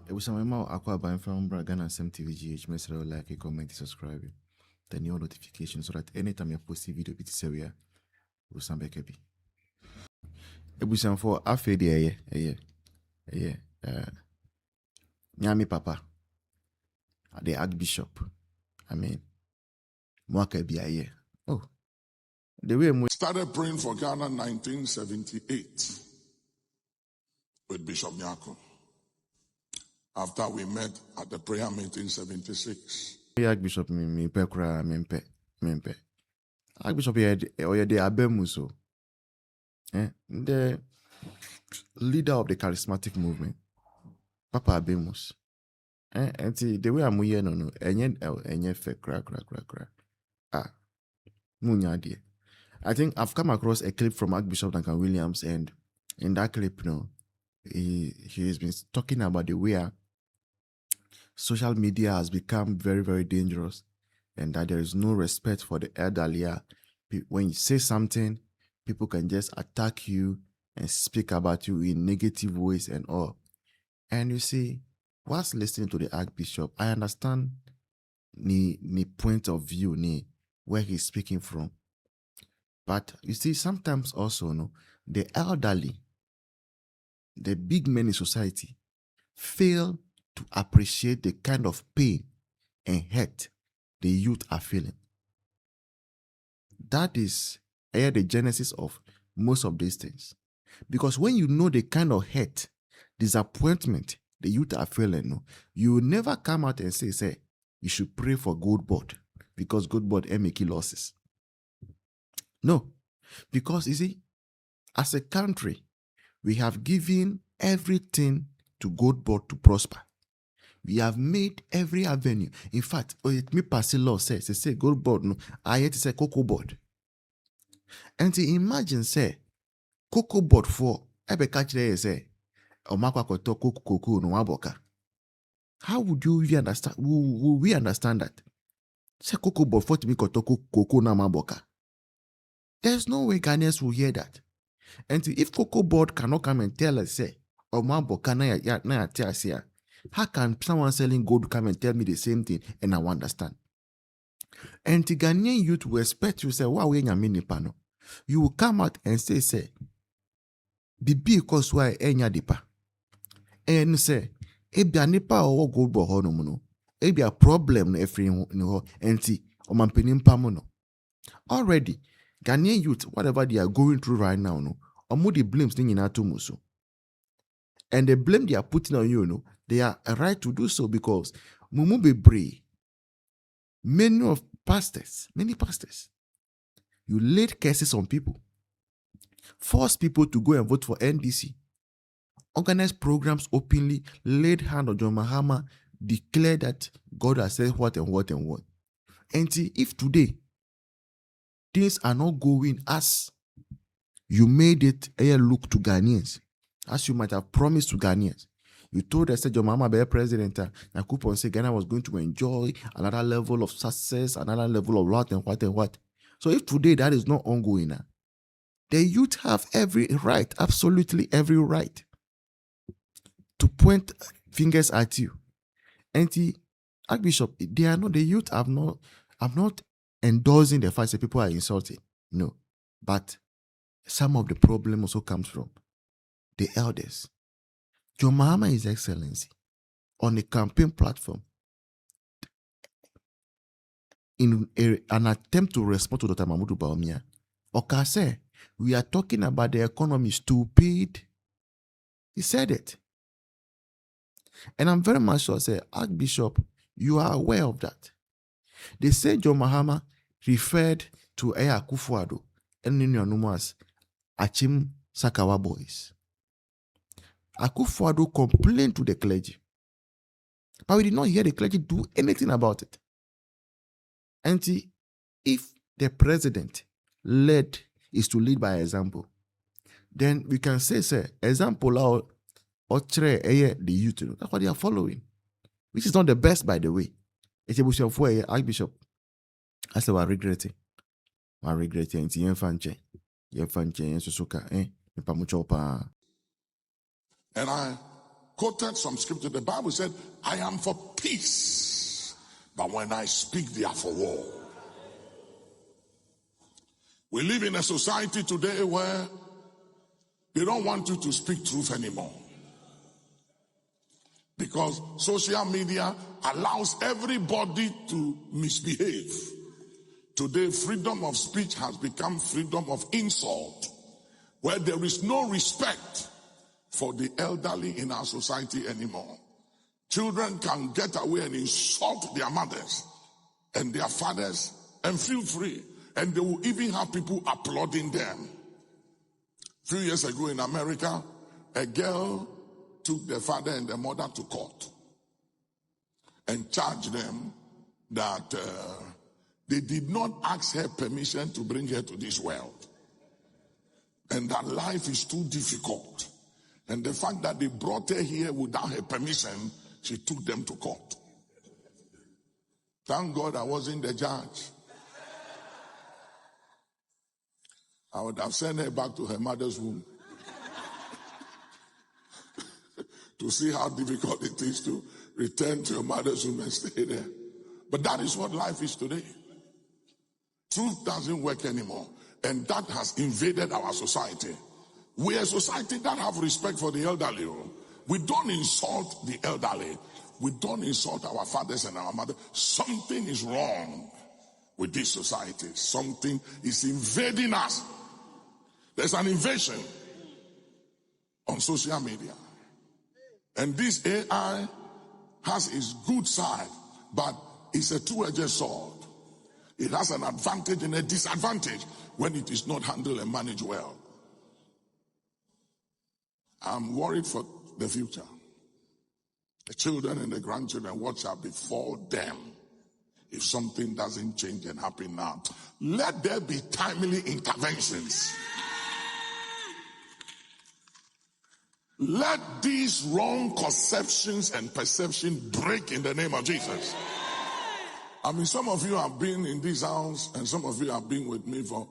It was some amount aqua buying from Bragan and SMTVGH. Make sure you like, comment, subscribe, turn your notifications so that anytime you post a video, it's area will some back be. It was some for after the Nyami Papa, the Archbishop. I mean, Mwaka be a year. Oh, the way Started praying for Ghana 1978 with Bishop Nyako. After we met at the prayer meeting 76. Archbishop me pekra mempe. Archbishop ye the Abemuso. The leader of the charismatic movement, Papa Abemus. And see the way I'm here no enye fe cra. Ah, munya dear. I think I've come across a clip from Archbishop Duncan Williams, and in that clip, he has been talking about the way social media has become very, very dangerous, and that there is no respect for the elderly. When you say something, people can just attack you and speak about you in negative ways and all. And you see, whilst listening to the Archbishop, I understand the point of view where he's speaking from. But you see, sometimes also, the elderly, the big men in society, fail to appreciate the kind of pain and hurt the youth are feeling. That is the genesis of most of these things. Because when you know the kind of hurt, disappointment the youth are feeling, you will never come out and say, you should pray for good board because good board make losses. No. Because you see, as a country, we have given everything to God board to prosper. We have made every avenue. In fact, me pass law say God board no, I yet say cocoa board. And to imagine say cocoa board for ebe catch there say omakwa koto cocoa no waboka. How would you even understand? Will we understand that? Say cocoa board for to me koto cocoa na maboka. There's no way Ghanaians will hear that. And if Cocoa Board cannot come and tell us, say, or Maboka na ya tell us here, how can someone selling gold come and tell me the same thing and I will understand? And the Ghanaian youth will expect you say, wow, you will come out and say, Bibi cause why enya dipa. And say, ebia nipa or gold bo ho no no. Ebia problem no every no and see o mampeni mpa mo no. Already Ghanaian youth, whatever they are going through right now, they blames muso. And the blame they are putting on you, they are right to do so because mumu bebre, many pastors, you laid curses on people, force people to go and vote for NDC, organize programs openly, laid hand on John Mahama, declare that God has said what and what and what. And see, if today things are not going as you made it look to Ghanaians, as you might have promised to Ghanaians. You told us that your mama be president, and Coupon said Ghana was going to enjoy another level of success, another level of what and what and what. So if today that is not ongoing, the youth have every right, absolutely every right, to point fingers at you. And the Archbishop, the youth have not endorsing the fact that people are insulting. No. But some of the problem also comes from the elders. Your Mahama, His Excellency, on a campaign platform, in an attempt to respond to Dr. Mahmoud Bawumia, Oka said, we are talking about the economy stupid. He said it. And I'm very much sure, say, Archbishop, you are aware of that. They said John Mahama referred to Eya Akufo-Addo and Numas Achim Sakawa boys. Akufo-Addo complained to the clergy, but we did not hear the clergy do anything about it. And see, if the president is to lead by example, then we can say example or the youth. That's what they are following, which is not the best, by the way. It's a bush for Archbishop. I said, I regret it. And see, and I quoted some scripture. The Bible said, I am for peace, but when I speak, they are for war. We live in a society today where they don't want you to speak truth anymore, because social media allows everybody to misbehave. Today, freedom of speech has become freedom of insult, where there is no respect for the elderly in our society anymore. Children can get away and insult their mothers and their fathers and feel free, and they will even have people applauding them. A few years ago in America, a girl took the father and the mother to court and charged them that they did not ask her permission to bring her to this world, and that life is too difficult. And the fact that they brought her here without her permission, she took them to court. Thank God I wasn't the judge. I would have sent her back to her mother's womb to see how difficult it is to return to your mother's womb and stay there. But that is what life is today. Truth doesn't work anymore, and that has invaded our society. We are a society that have respect for the elderly. We don't insult the elderly. We don't insult our fathers and our mothers. Something is wrong with this society. Something is invading us. There's an invasion on social media. And this AI has its good side, but it's a two-edged sword. It has an advantage and a disadvantage when it is not handled and managed well. I'm worried for the future. The children and the grandchildren, what shall befall them if something doesn't change and happen now? Let there be timely interventions. Let these wrong conceptions and perceptions break in the name of Jesus. I mean, some of you have been in this house, and some of you have been with me for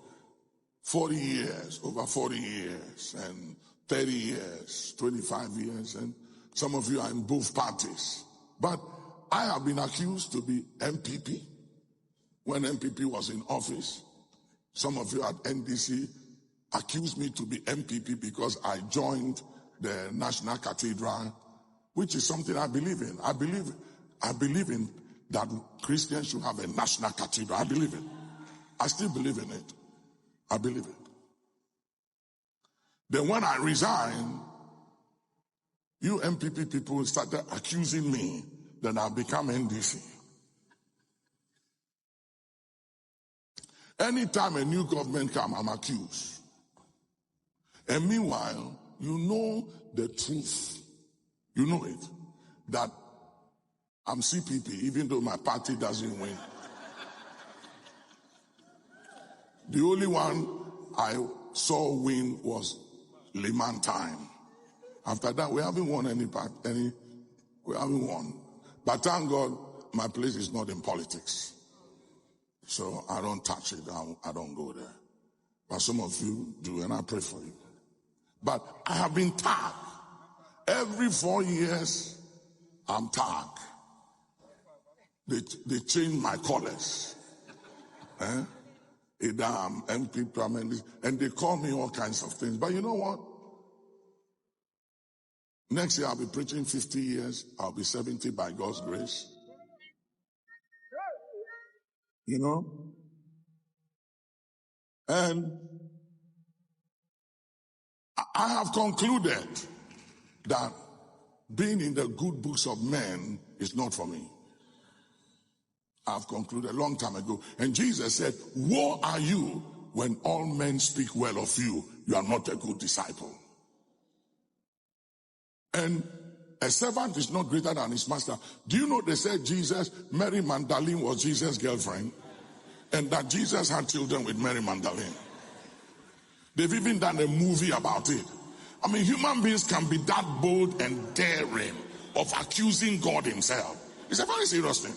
40 years, over 40 years, and 30 years, 25 years, and some of you are in both parties. But I have been accused to be NPP when NPP was in office. Some of you at NDC accused me to be NPP because I joined the National Cathedral, which is something I believe in. I believe in that Christians should have a national cathedral. I believe it. I still believe in it. I believe it. Then when I resigned, you NPP people started accusing me that I've become NDC. Anytime a new government comes, I'm accused. And meanwhile, you know the truth. You know it. That I'm CPP, even though my party doesn't win. The only one I saw win was Liman time. After that, we haven't won we haven't won. But thank God, my place is not in politics. So I don't touch it. I don't go there. But some of you do, and I pray for you. But I have been tagged. Every 4 years, I'm tagged. They change my colors. NPP, and they call me all kinds of things. But you know what? Next year I'll be preaching 50 years. I'll be 70 by God's grace. You know? And I have concluded that being in the good books of men is not for me. I've concluded a long time ago. And Jesus said, woe are you when all men speak well of you. You are not a good disciple. And a servant is not greater than his master. Do you know they said Mary Magdalene was Jesus' girlfriend? And that Jesus had children with Mary Magdalene. They've even done a movie about it. I mean, human beings can be that bold and daring of accusing God himself. It's a very serious thing.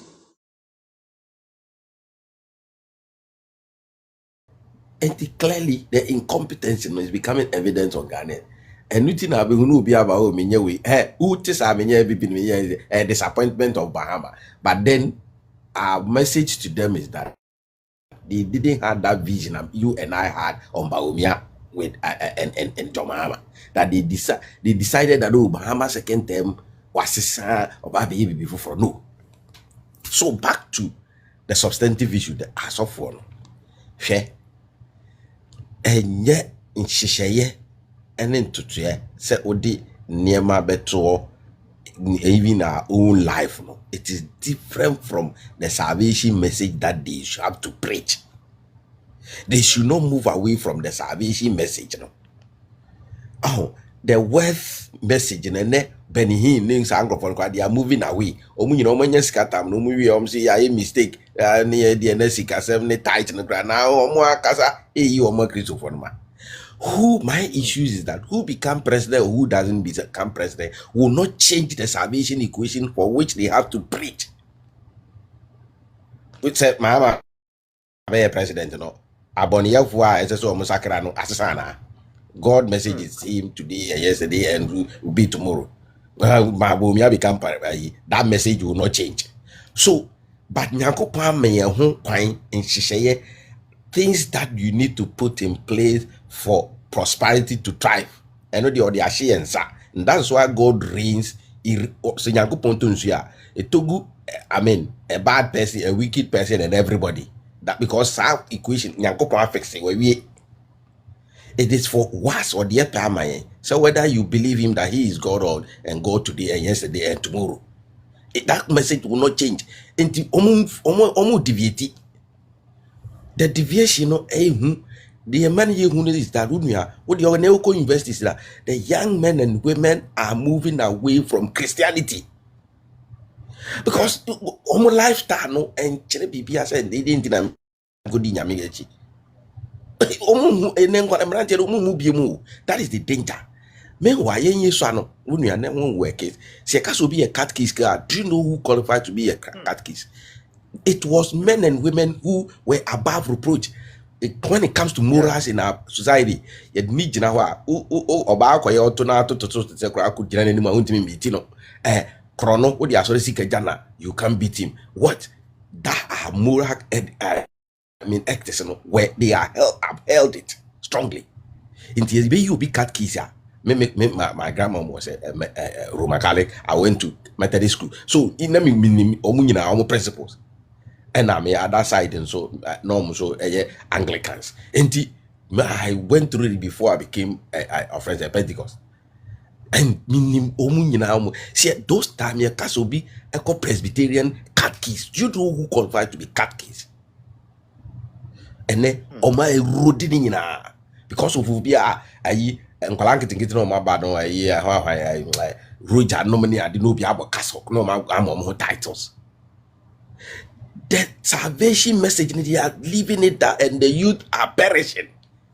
And clearly, the incompetence is becoming evident on Ghana. anything I will be about me way. Who tis I mean a disappointment of Bahama. But then our message to them is that they didn't have that vision you and I had on Baumia with and John Mahama. That they decided that Bahama second term was or baby before no. So back to the substantive issue, the as of one. Share and yet in Shishaye and then to say odi near better even our own life. No, it is different from the salvation message that they should have to preach. They should not move away from the salvation message. No, oh, the wealth message and then Benny names Anglophone, they are moving away. You know, when you scatter, no movie, say I mistake near the NSC 70 tight in the ground now, or more casa, you or more Christopher. Who my issues is that who become president or who doesn't become president will not change the salvation equation for which they have to preach. Which said, Mama, I'm president, you know. Abonia for as a massacre asana. God messages him today and yesterday and will be tomorrow. That message will not change. So, but Nyanko Pam may a home pine in Shishaye things that you need to put in place for prosperity to thrive. And that's why God reigns. I mean, a bad person, a wicked person, and everybody. That because our equation, it is for worse or the other. So whether you believe him that he is God and God today and yesterday and tomorrow, that message will not change. Until almost deviate. The deviation the man here who is that what the Neoko universities that the young men and women are moving away from Christianity because lifestyle no and people said they didn't go nyamigechi. That is the danger. Meanwhile, work it. See, can be a catechist. Do you know who qualified to be a catechist? It was men and women who were above reproach. When it comes to morals in our society, you need to know you can't beat him. What? That are moral actors where they are upheld it strongly. In the you be catechist. My grandma was a Roman Catholic. I went to Methodist school. So in the principles. And I'm at that side, and so normal, so Anglicans. And I went through it before I became a friend at Pentecost. And see those times you can be a Presbyterian catechist. You know who qualified to be catechist. And then my roading because of who be and getting on my bad no Roger nominee I didn't know be about castle no I'm more titles. The salvation message, they are leaving it that, and the youth are perishing.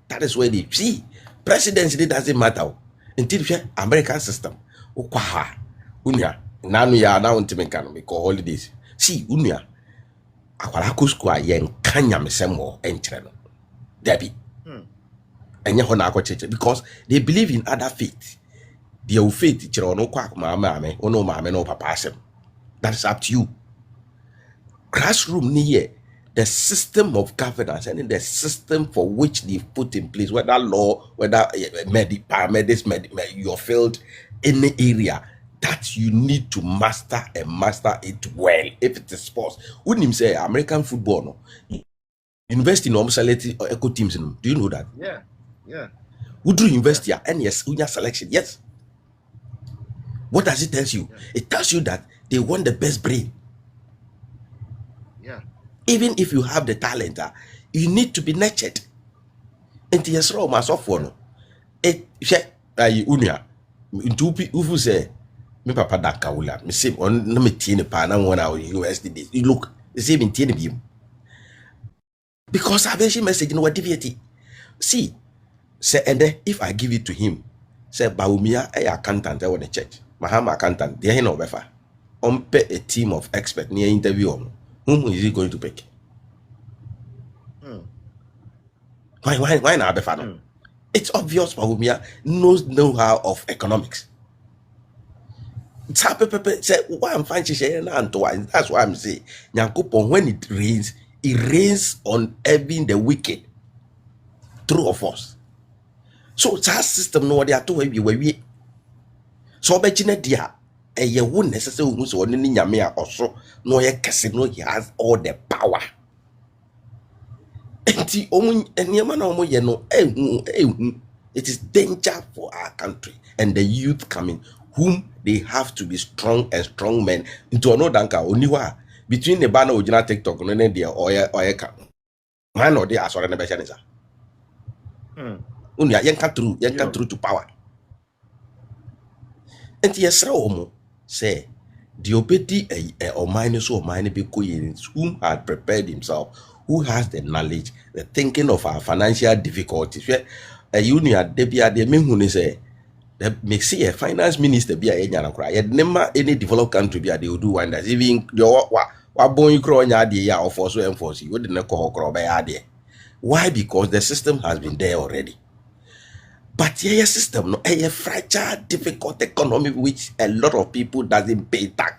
That is where they see. Presidency doesn't matter. Until the American system. Unya. Nanu ya na untimenkano because holidays. See, unya. Akwalako square yen kanya mesemo entreno. Debbie. And church because they believe in other faith. Their faith, no quack mama, or no mama, no papa. That is up to you. Classroom near the system of governance and the system for which they put in place, whether law, whether paramedics, your field, any area that you need to master and master it well. If it is sports, wouldn't him say American football? No, invest in select eco teams. No? Do you know that? Yeah. Would you invest here? And yes, Unya selection. Yes. What does it tell you? It tells you that they want the best brain. Even if you have the talent, you need to be nurtured. And S0rry my software. It unia. Ntupi ufu say me papa da kawula. Me say on na me tiene pa na one hour university. You look, the same in tiene bi. Because salvation message no deviate. See, say and then if I give it to him, say Baumia accountant on the church. Mahama accountant, they no befa. Pay a team of experts near interview on. Whom is he going to pick? Why not Befano? It's obvious Pahumia knows know-how of economics. Say why I'm fine that's why I'm saying Nyankopon, when it rains on even the wicked, true of us. So that system no they are to we so bechine dia ye won necessary so ni nyame a oso no ye kese no, he has all the power. Enti omu eniema na omu ye no ehu it is danger for our country and the youth coming, whom they have to be strong and strong men. Into no danka oniwa between the banner original TikTok no ne dia oye ka man or they are sorry na be chanisa. Unia yenka through to power. And yes, omo say the obedi or minus or mine be whom had prepared himself, who has the knowledge, the thinking of our financial difficulties. Where a union debia de me say that may see a finance minister be a never any developed country be they will do wonders. Even your what boy crow nya de ya or so enforce you wouldn't call crow by idea. Why? Because the system has been there already. But yeah, system no a fragile, difficult economy which a lot of people doesn't pay tax.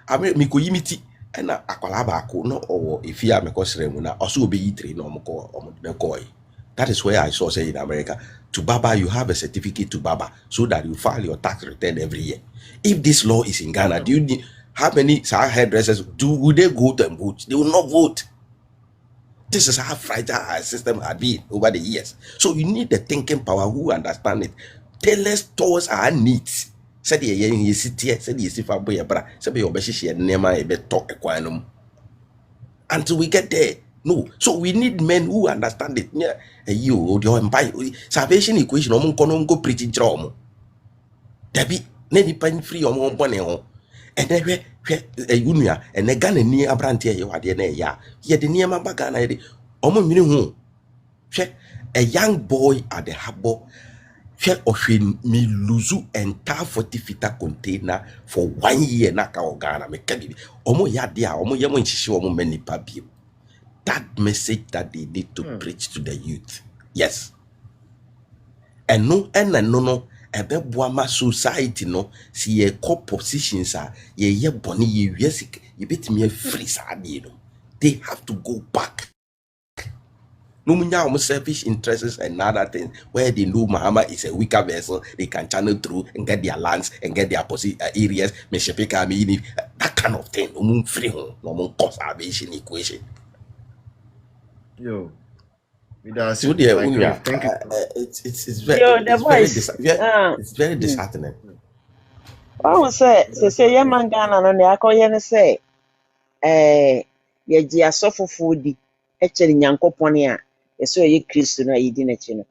I mean, me yimiti and akwalaba ko no or if you are me na also be eating no mo. That is where I saw say in America, to Baba you have a certificate to Baba so that you file your tax return every year. If this law is in Ghana, do you need how many hairdressers would they go to and vote? They will not vote. This is how fragile our system has been over the years. So you need the thinking power who understand it. Tell us towards our needs. Said you sit here, said you see Faboya Bra, said you obey and Nema a bit talk equanum. Until we get there. No. So we need men who understand it. Yeah, you your empire salvation equation go preaching drum. Debbie, Neddy pen free or more money on. And then a union and a gun near a brand here, you are the ya. Yet the near my bagana, almost minimum. A young boy at the harbor, me luzu entire 40 feet container for 1 year. Naka or Ghana, me cabi. Omo ya dia, omo yamun shisho, omo many papi. That message that they need to preach to the youth. Yes. And no. Ebe boama society no si ye co positions are ye boni ye wiesik ye bit me free sadi no. They have to go back. No munya selfish interests and other things where they know Muhammad is a weaker vessel, they can channel through and get their lands and get their areas, that kind of thing. No free no conservation equation. Yo. So there, thank you. It's very disheartening. I would say, young man, Ghana, and I call you and say, ye Sofo foodi, actually, Yanko Ponia, a so ye Christian, I didn't you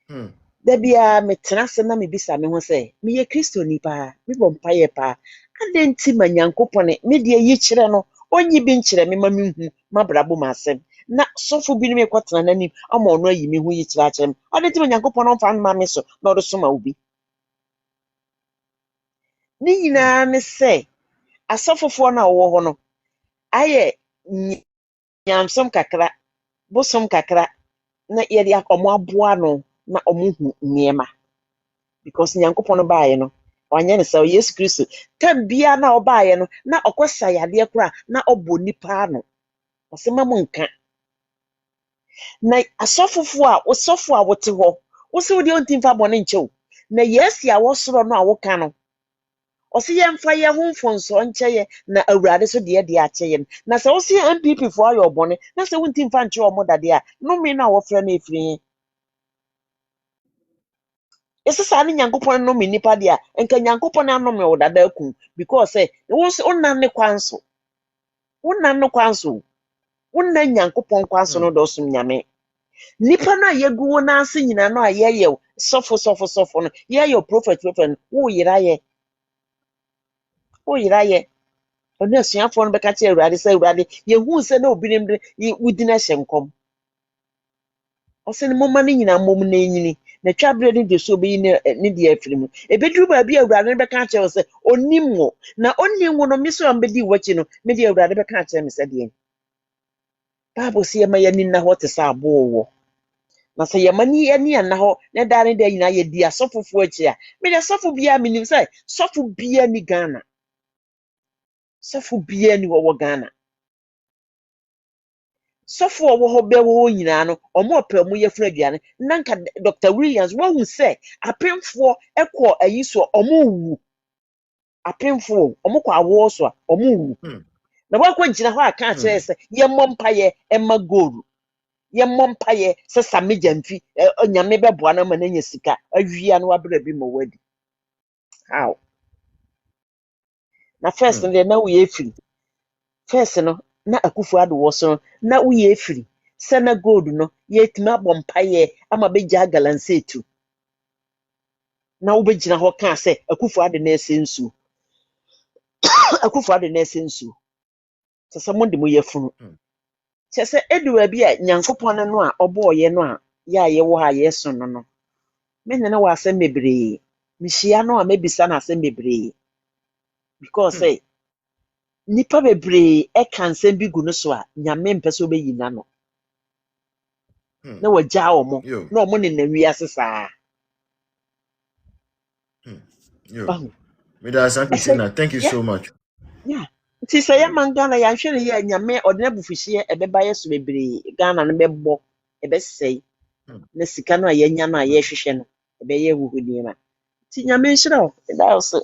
know. There be a metrasa na me bisa me ho say, me ye Christian nipa, me bompaye pa, and then Tim and Yanko Pone, me dear ye chire no, only bin chire me mammy, my brabo masem. Na Sofo bi me kwatena nanim ama ono ayi me hu yi kira kyerem ade ti Nyankopon no fa ma me so na odo so ma obi ni nyina ne se asofofo na wo ho no aye nyamsom kakra bosom kakra na ye dia komo aboa no na omo hu niema because Nyankopon no baaye no wanye ne se Yesu Kristo tambia na obaaye no na okosa yade kura na obo nipa no osema mu nka na asofofo a wote ho wo se wo de ontimfa bone nchew na yesi a wo soro no a wo ka no o se yemfa ye ho mfonso ncheye na awurade so de acheye na se wo se NPP fo ayo bone na se wontimfa nche o modade a no me na wo fra na efiri ese sa ni Nyankopon no me nipa de a enka Nyankopon na no me wo dada ku because say wo se onnan ne kwanso wonna Nyankopon kwanso no do sum nyame nipa na yeguwo na ase nyina no ayeye sofo no ye prophet wo yiraye onu asuafo no beka che awurade se awurade yehu se na obinim de wudina hyenkom ose ne momma ne nyina mom na enyini na twabre ne de so obi ne de afirimu ebeduru ba bi awurade beka che se onimwo na onimwo no miso ambedi wachi no me de awurade beka che me se de Bible say ma ya ninna ho te sa abo wo na sɛ yɛmani ani ana hɔ na dare da nyina yɛ di asɔfofoɔ akyi a me de sɔfo bia minim sɛ sɔfo bia ni Ghana sɔfo bia ni wɔ Ghana sɔfo a wɔ hɔ bɛ wɔ hɔ nyinaa no ɔmo ɔpɛ ɔmo yɛ funu aduane nanka Dr. Williams wahu sɛ apemfoɔ ɛkɔ ayi so ɔmo wu apemfoɔ ɔmo kɔ awoɔ so a ɔmo wu na wakɔ gyina hɔ a ka kyerɛ sɛ yɛmmɔ mpayɛ ɛma gold yɛmmɔ mpayɛ sɛ same gyamfi nyame bɛboa no ma n'anya sika awia no wabere bi ma wadi how na first no na woyɛ firi first no na Akufo-Addo wɔ so no na woyɛ firi sɛ na gold no yɛtumi abɔ mpayɛ ama bɛgya galanseetu na wobɛgyina hɔ ka sɛ Akufo-Addo na ɛsɛ nsuo Akufo-Addo na ɛsɛ nsuo sɛ sɛ mo de mo yɛ funu kyɛ sɛ eduwa bi a Nyankopɔn no a ɔbɔɔyɛ no a yɛ a yɛwɔ ha yɛso no no me ne wɔ asɛm bebree mehyia no a mebisa no asɛm bebree because say nipa bebree ɛka nsɛm bi gu no so a Nyame mpɛ sɛ ɔbɛyi n'ano na wɔgyaa ɔmo na ɔmo ne na wiase saa Thank you so much. Yeah. Nti sɛ yɛma Ghana yɛanhwɛ no yɛ Nyame ɔde n'abufuhyeɛ ɛbɛba yɛ so bebree Ghana no bɛbɔ ɛbɛsɛe na sika no a yɛnya no a yɛhwehwɛ no ɛbɛyɛ huhu nneɛma nti Nyame nhyira wo ɛda wo so